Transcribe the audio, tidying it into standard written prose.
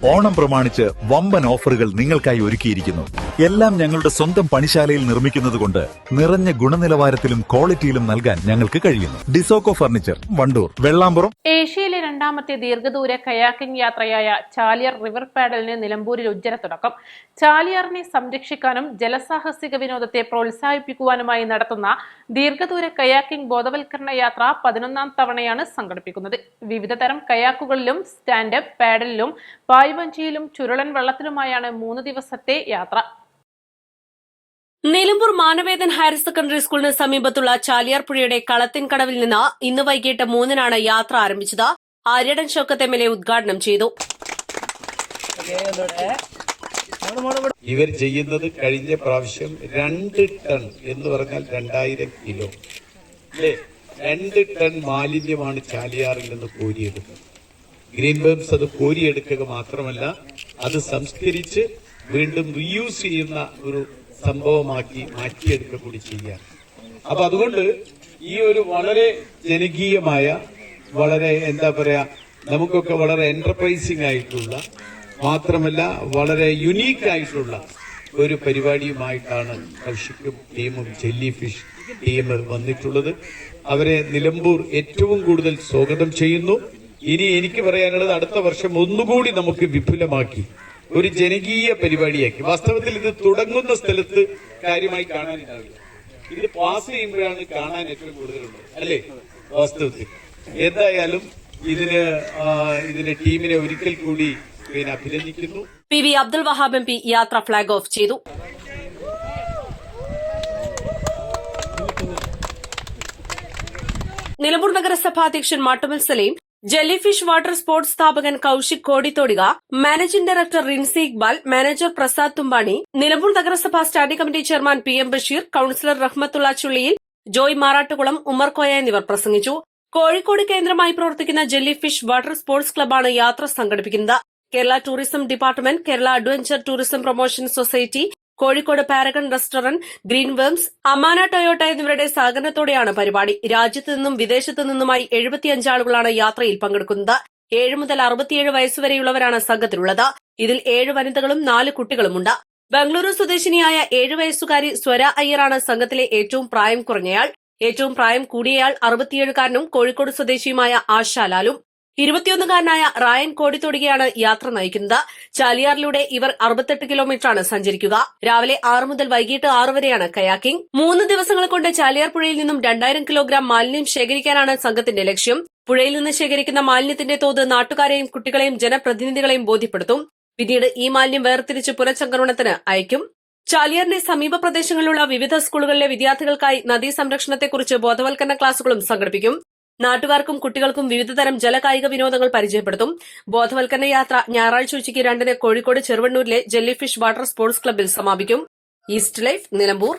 ഓണം പ്രമാണിച്ച് വമ്പൻ ഓഫറുകൾ നിങ്ങൾക്കായി ഒരുക്കിയിരിക്കുന്നു. എല്ലാം ഞങ്ങളുടെ സ്വന്തം പണിശാലയിൽ നിർമ്മിക്കുന്നതുകൊണ്ട് നിറഞ്ഞ ഗുണനിലവാരത്തിലും ക്വാളിറ്റിയിലും നൽകാൻ ഞങ്ങൾക്ക് കഴിയുന്നു. ഡിസോക്കോ ഫർണിച്ചർ, വണ്ടൂർ, വെള്ളാമ്പുറം. ഏഷ്യയിലെ രണ്ടാമത്തെ ദീർഘദൂര കയാക്കിംഗ് യാത്രയായ ചാലിയാർ റിവർ പാഡലിന് നിലമ്പൂരിൽ ഉജ്ജ്വല തുടക്കം. ചാലിയാറിനെ സംരക്ഷിക്കാനും ജലസാഹസിക വിനോദത്തെ പ്രോത്സാഹിപ്പിക്കുവാനുമായി നടത്തുന്ന ദീർഘദൂര കയാക്കിംഗ് ബോധവൽക്കരണ യാത്ര 11ാം തവണയാണ് സംഘടിപ്പിക്കുന്നത്. വിവിധ തരം കയാക്കുകളിലും സ്റ്റാൻഡപ്പ് പാഡലിലും പായ്വഞ്ചിയിലും ചുരുളൻ വെള്ളത്തിലുമായാണ് 3 ദിവസത്തെ യാത്ര. നിലമ്പൂർ മാനവേദൻ ഹയർ സെക്കൻഡറി സ്കൂളിന് സമീപത്തുള്ള ചാലിയാർ പുഴയുടെ കളത്തിൻകടവിൽ നിന്ന് ഇന്ന് വൈകിട്ട് 3-നാണ് യാത്ര ആരംഭിച്ചത്. ആര്യടൻ ഷൗക്കത്ത് MLA ഉദ്ഘാടനം ചെയ്തു. ഇവർ ചെയ്യുന്നത് കഴിഞ്ഞ പ്രാവശ്യം 2 ടൺ എന്ന് പറഞ്ഞാൽ 2000 കിലോ അല്ലേ, 2 ടൺ മാലിന്യമാണ് ചാലിയാറിൽ നിന്ന് കോരിയെടുക്കുന്നത്. ഗ്രീൻ ബേംസ് അത് കോരിയെടുക്കുക മാത്രമല്ല, അത് സംസ്കരിച്ച് വീണ്ടും റീയൂസ് ചെയ്യുന്ന ഒരു സംഭവമാക്കി മാറ്റിയെടുക്കുക കൂടി ചെയ്യാൻ. അപ്പൊ അതുകൊണ്ട് ഈ ഒരു വളരെ ജനകീയമായ, വളരെ എന്താ പറയാ, നമുക്കൊക്കെ വളരെ എന്റർപ്രൈസിംഗ് ആയിട്ടുള്ള, മാത്രമല്ല വളരെ യുണീക്ക് ആയിട്ടുള്ള ഒരു പരിപാടിയുമായിട്ടാണ് കൗശിക്കും ടീമും ജെല്ലി ഫിഷ് ടീം വന്നിട്ടുള്ളത്. അവരെ നിലമ്പൂർ ഏറ്റവും കൂടുതൽ സ്വാഗതം ചെയ്യുന്നു. ഇനി എനിക്ക് പറയാനുള്ളത്, അടുത്ത വർഷം ഒന്നുകൂടി നമുക്ക് വിപുലമാക്കി ഒരു ജനകീയ പരിപാടിയാക്കി. വാസ്തവത്തിൽ ഇത് തുടങ്ങുന്ന സ്ഥലത്ത് കാര്യമായി കാണാനുണ്ടാവില്ല, ഇത് പാസ് ചെയ്യുമ്പോഴാണ് കാണാൻ ഏറ്റവും കൂടുതലുള്ളത് അല്ലേ വാസ്തവത്തിൽ. എന്തായാലും ഇതിന് ടീമിനെ ഒരിക്കൽ കൂടി അഭിനന്ദിക്കുന്നു. PV അബ്ദുൽ വഹാബ് MP യാത്ര ഫ്ളാഗ് ഓഫ് ചെയ്തു. നിലമ്പൂർ നഗരസഭാ അധ്യക്ഷൻ Mattumal Saleem, jelly fish water sports സ്ഥാപകൻ Kaushik Kodithodika, managing director Rinsi Iqbal, manager Prasad Thumbani, Nilambur നഗരസഭാ standing committee chairman PM Basheer, councillor Rahmathulla Chulliyil, Joy Marattukulam, Ummer Koya എന്നിവർ പ്രസംഗിച്ചു. കോഴിക്കോട് കേന്ദ്രമായി പ്രവർത്തിക്കുന്ന ജെല്ലി ഫിഷ് വാട്ടർ സ്പോർട്സ് ക്ലബ്ബാണ് യാത്ര സംഘടിപ്പിക്കുന്നത്. Kerala tourism department, Kerala adventure tourism promotion society, Kozhikode Paragon restaurant, green worms, Amana Toyota എന്നിവരുടെ സഹകരണത്തോടെയാണ് പരിപാടി. രാജ്യത്തു നിന്നും വിദേശത്തു നിന്നുമായി 75 ആളുകളാണ് യാത്രയിൽ പങ്കെടുക്കുന്നത്. 7 മുതൽ 67 വയസ്സുവരെയുള്ളവരാണ് സംഘത്തിലുള്ളത്. ഇതിൽ 7 വനിതകളും 4 കുട്ടികളുമുണ്ട്. ബംഗളൂരു സ്വദേശിനിയായ 7 വയസ്സുകാരി സ്വര അയ്യറാണ് സംഘത്തിലെ ഏറ്റവും പ്രായം കുറഞ്ഞയാൾ. ഏറ്റവും പ്രായം കൂടിയയാൾ 67-കാരനും കോഴിക്കോട് സ്വദേശിയുമായ ആശാലാലും. 21-കാരനായ റായൻ കോടിത്തോടികയാണ് യാത്ര നയിക്കുന്നത്. ചാലിയാറിലൂടെ ഇവർ 68 കിലോമീറ്ററാണ് സഞ്ചരിക്കുക. രാവിലെ 6 മുതൽ വൈകിട്ട് 6 വരെയാണ് കയാക്കിംഗ്. 3 ദിവസങ്ങൾ കൊണ്ട് ചാലിയാർ പുഴയിൽ നിന്നും 2000 കിലോഗ്രാം മാലിന്യം ശേഖരിക്കാനാണ് സംഘത്തിന്റെ ലക്ഷ്യം. പുഴയിൽ നിന്ന് ശേഖരിക്കുന്ന മാലിന്യത്തിന്റെ തോത് നാട്ടുകാരെയും കുട്ടികളെയും ജനപ്രതിനിധികളെയും ബോധ്യപ്പെടുത്തും. പിന്നീട് ഈ മാലിന്യം വേർതിരിച്ച് പുനഃചംക്രമണത്തിന് അയക്കും. ചാലിയാറിന്റെ സമീപ പ്രദേശങ്ങളിലുള്ള വിവിധ സ്കൂളുകളിലെ വിദ്യാർത്ഥികൾക്കായി നദീ സംരക്ഷണത്തെക്കുറിച്ച് ബോധവൽക്കരണ ക്ലാസുകളും സംഘടിപ്പിക്കും. നാട്ടുകാർക്കും കുട്ടികൾക്കും വിവിധതരം ജലകായിക വിനോദങ്ങൾ പരിചയപ്പെടുത്തും. ബോധവൽക്കരണ യാത്ര ഞായറാഴ്ച ഉച്ചയ്ക്ക് 2-ന് കോഴിക്കോട് ചെറുവണ്ണൂരിലെ ജെല്ലി ഫിഷ് വാട്ടർ സ്പോർട്സ് ക്ലബ്ബിൽ സമാപിക്കും. East life, Nilambur.